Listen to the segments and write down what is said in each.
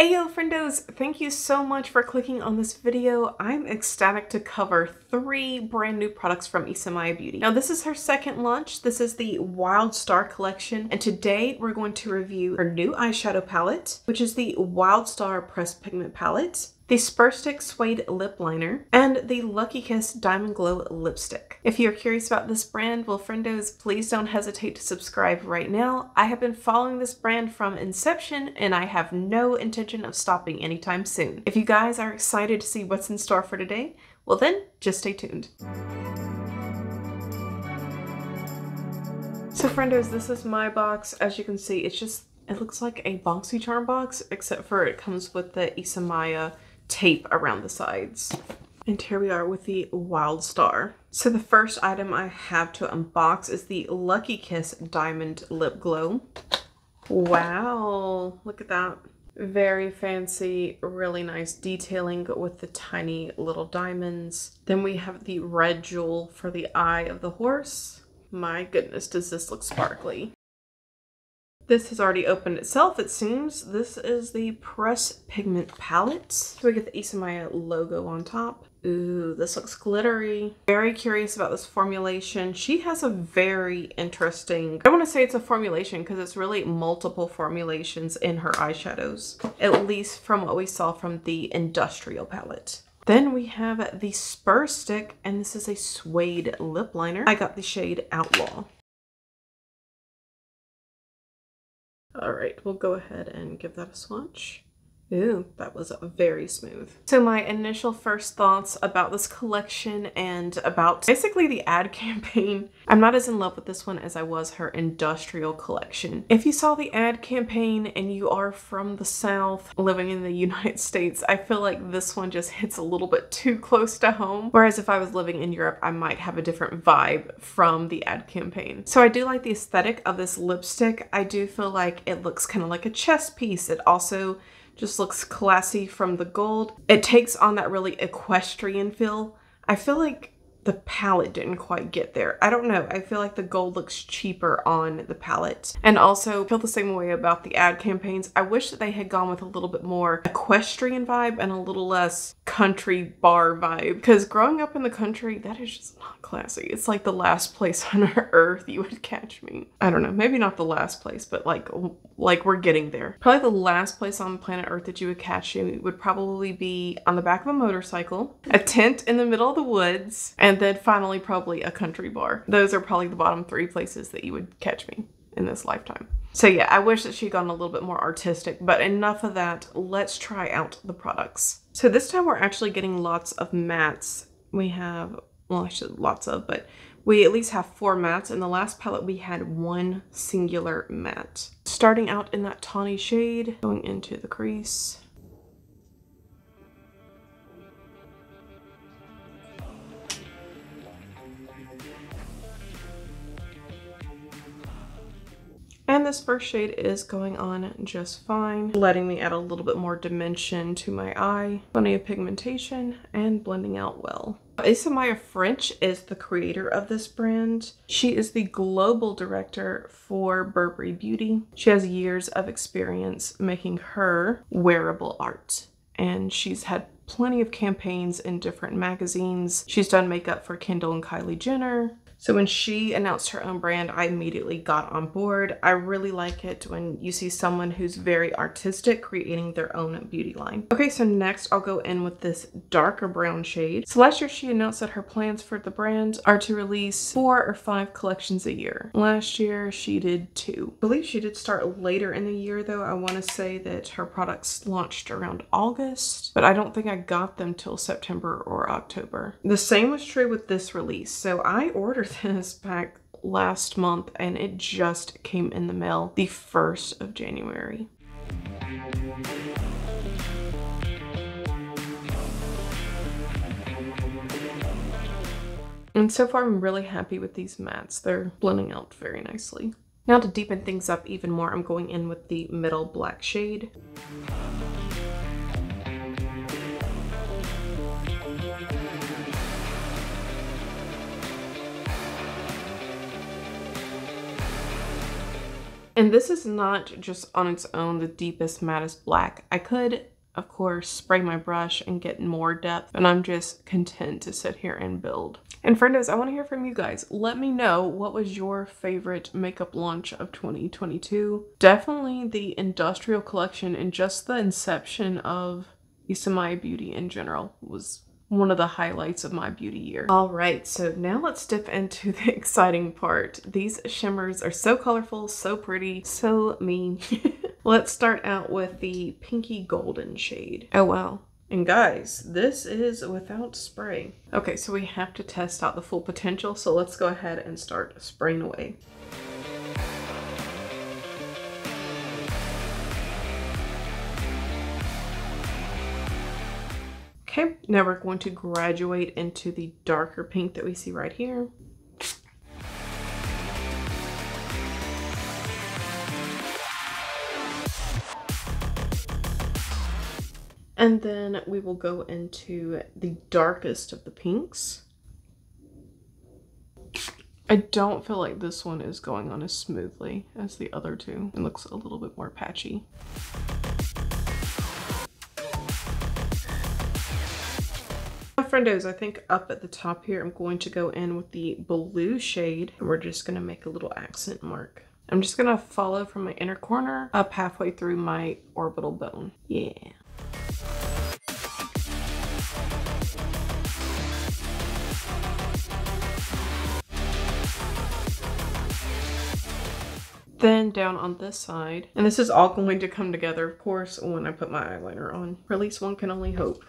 Ayo friendos, thank you so much for clicking on this video. I'm ecstatic to cover 3 brand new products from Isamaya Beauty. Now this is her second launch. This is the Wild Star collection, and today we're going to review her new eyeshadow palette, which is the Wild Star Pressed Pigment Palette, the Spur Stick Suede Lip Liner, and the Luckykiss Diamond Glow Lipstick. If you're curious about this brand, well friendos, please don't hesitate to subscribe right now. I have been following this brand from inception and I have no intention of stopping anytime soon. If you guys are excited to see what's in store for today, well then, just stay tuned. So friendos, this is my box. As you can see, it looks like a BoxyCharm box, except for it comes with the Isamaya tape around the sides. And here we are with the Wild Star. So the first item I have to unbox is the Luckykiss Diamond Lip Glow. Wow, look at that. Very fancy, really nice detailing with the tiny little diamonds. Then we have the red jewel for the eye of the horse. My goodness, does this look sparkly. This has already opened itself, it seems. This is the Pressed Pigment Palette. So we get the Isamaya logo on top. Ooh, this looks glittery. Very curious about this formulation. She has a very interesting, I don't want to say it's a formulation because it's really multiple formulations in her eyeshadows, at least from what we saw from the Industrial palette. Then we have the Spur Stick, and this is a suede lip liner. I got the shade Outlaw. All right, we'll go ahead and give that a swatch. Ooh, that was very smooth. So my initial first thoughts about this collection and about basically the ad campaign. I'm not as in love with this one as I was her Industrial collection. If you saw the ad campaign and you are from the South living in the United States, I feel like this one just hits a little bit too close to home. Whereas if I was living in Europe, I might have a different vibe from the ad campaign. So I do like the aesthetic of this lipstick. I do feel like it looks kind of like a chess piece. It also just looks classy from the gold. It takes on that really equestrian feel. I feel like the palette didn't quite get there. I don't know. I feel like the gold looks cheaper on the palette. And also feel the same way about the ad campaigns. I wish that they had gone with a little bit more equestrian vibe and a little less country bar vibe. Because growing up in the country, that is just not classy. It's like the last place on earth you would catch me. I don't know. Maybe not the last place, but like we're getting there. Probably the last place on planet Earth that you would catch me would probably be on the back of a motorcycle, a tent in the middle of the woods, and then finally probably a country bar. Those are probably the bottom 3 places that you would catch me in this lifetime. So yeah, I wish that she'd gone a little bit more artistic, but enough of that. Let's try out the products. So this time we're actually getting lots of mattes. We have, well, actually lots of, but we at least have 4 mattes. In the last palette, we had 1 singular matte. Starting out in that tawny shade, going into the crease. And this first shade is going on just fine, letting me add a little bit more dimension to my eye, plenty of pigmentation, and blending out well. Hiya Friendos is the creator of this brand. She is the global director for Burberry Beauty. She has years of experience making her wearable art, and she's had plenty of campaigns in different magazines. She's done makeup for Kendall and Kylie Jenner. So when she announced her own brand, I immediately got on board. I really like it when you see someone who's very artistic creating their own beauty line. Okay, so next I'll go in with this darker brown shade. So last year she announced that her plans for the brand are to release 4 or 5 collections a year. Last year she did 2. I believe she did start later in the year though. I want to say that her products launched around August, but I don't think I got them till September or October. The same was true with this release. So I ordered this back last month and it just came in the mail the 1st of January. And so far I'm really happy with these mattes. They're blending out very nicely. Now to deepen things up even more, I'm going in with the middle black shade. And this is not just on its own the deepest, mattest black. I could, of course, spray my brush and get more depth, but I'm just content to sit here and build. And friendos, I want to hear from you guys. Let me know, what was your favorite makeup launch of 2022? Definitely the industrial collection and just the inception of Isamaya beauty in general was one of the highlights of my beauty year. All right, so now let's dip into the exciting part. These shimmers are so colorful, so pretty, so mean. Let's start out with the pinky golden shade. Oh wow. And guys, this is without spray. Okay, so we have to test out the full potential, so let's go ahead and start spraying away. Okay, now we're going to graduate into the darker pink that we see right here. And then we will go into the darkest of the pinks. I don't feel like this one is going on as smoothly as the other two. It looks a little bit more patchy. Friendos, I think up at the top here, I'm going to go in with the blue shade, and we're just going to make a little accent mark. I'm just going to follow from my inner corner up halfway through my orbital bone. Yeah. Then down on this side, and this is all going to come together, of course, when I put my eyeliner on. Or at least one can only hope.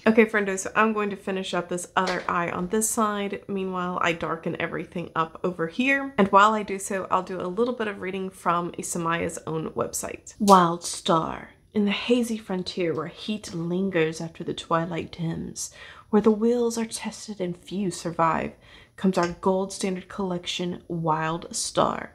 Okay, friendos, so I'm going to finish up this other eye on this side. Meanwhile, I darken everything up over here. And while I do so, I'll do a little bit of reading from Isamaya's own website. Wild star, in the hazy frontier where heat lingers after the twilight dims, where the wheels are tested and few survive, comes our gold standard collection, Wild Star.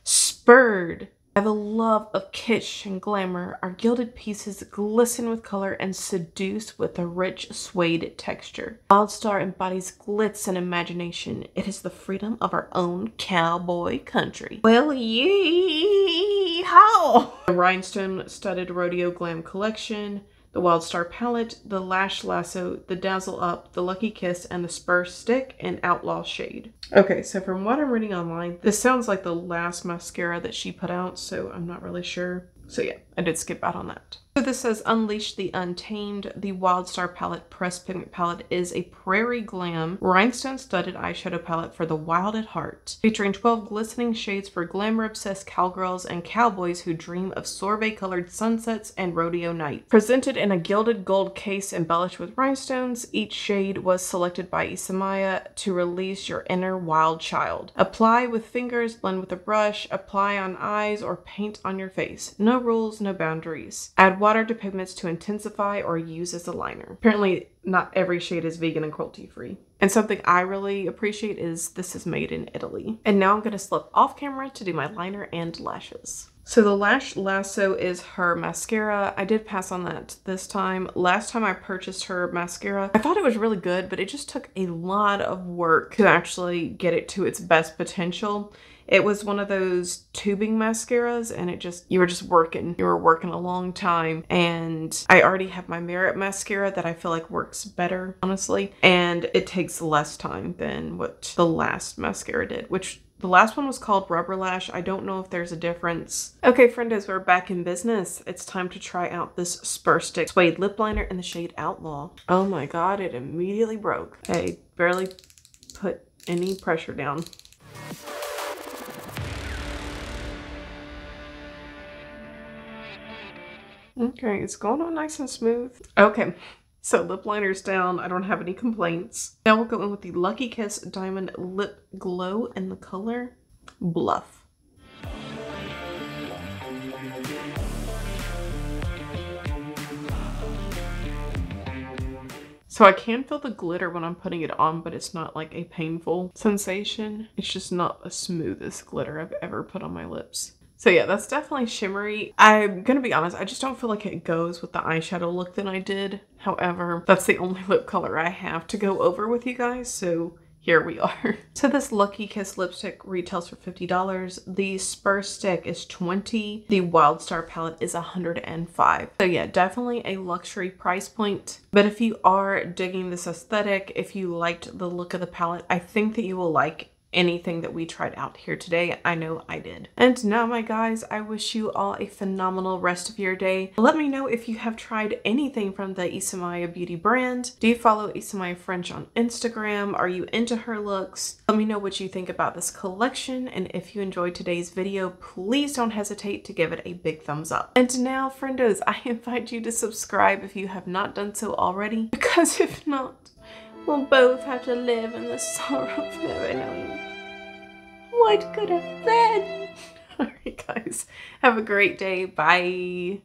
Spurred by the love of kitsch and glamour, our gilded pieces glisten with color and seduce with a rich suede texture. Wild Star embodies glitz and imagination. It is the freedom of our own cowboy country. Well, yee-haw! The Rhinestone Studded Rodeo Glam Collection, the Wild Star Palette, the Lash Lasso, the Dazzle Up, the Luckykiss, and the Spur Stick and Outlaw shade. Okay, so from what I'm reading online, this sounds like the last mascara that she put out, so I'm not really sure. So yeah, I did skip out on that. So this says Unleash the Untamed. The Wild Star Palette Pressed Pigment Palette is a prairie glam rhinestone studded eyeshadow palette for the wild at heart, featuring 12 glistening shades for glamour-obsessed cowgirls and cowboys who dream of sorbet-colored sunsets and rodeo nights. Presented in a gilded gold case embellished with rhinestones, each shade was selected by Isamaya to release your inner wild child. Apply with fingers, blend with a brush, apply on eyes, or paint on your face. No rules, no boundaries. Add water to pigments to intensify or use as a liner. Apparently not every shade is vegan and cruelty free. And something I really appreciate is this is made in Italy. And now I'm going to slip off camera to do my liner and lashes. So the Lash Lasso is her mascara. I did pass on that this time. Last time I purchased her mascara, I thought it was really good, but it just took a lot of work to actually get it to its best potential. It was one of those tubing mascaras, and you were just working. You were working a long time, and I already have my Merit mascara that I feel like works better, honestly, and it takes less time than what the last mascara did, which the last one was called Rubber Lash. I don't know if there's a difference. Okay, friendos, we're back in business. It's time to try out this Spur Stick Suede Lip Liner in the shade Outlaw. Oh my god, it immediately broke. I barely put any pressure down. Okay, it's going on nice and smooth. Okay, so lip liner's down. I don't have any complaints. Now we'll go in with the Luckykiss Diamond Lip Glow in the color Bluff. So I can feel the glitter when I'm putting it on, but it's not like a painful sensation. It's just not the smoothest glitter I've ever put on my lips. So yeah, that's definitely shimmery. I'm gonna be honest, I just don't feel like it goes with the eyeshadow look that I did. However, that's the only lip color I have to go over with you guys, so here we are. So this Luckykiss lipstick retails for $50. The Spur Stick is $20. The Wild Star palette is $105. So yeah, definitely a luxury price point. But if you are digging this aesthetic, if you liked the look of the palette, I think that you will like anything that we tried out here today. I know I did. And now, my guys, I wish you all a phenomenal rest of your day. Let me know if you have tried anything from the Isamaya beauty brand. Do you follow Isamaya French on Instagram? Are you into her looks? Let me know what you think about this collection, and if you enjoyed today's video, please don't hesitate to give it a big thumbs up. And now, friendos, I invite you to subscribe if you have not done so already, because if not, we'll both have to live in the sorrow of never knowing what could have been. Alright guys, have a great day. Bye.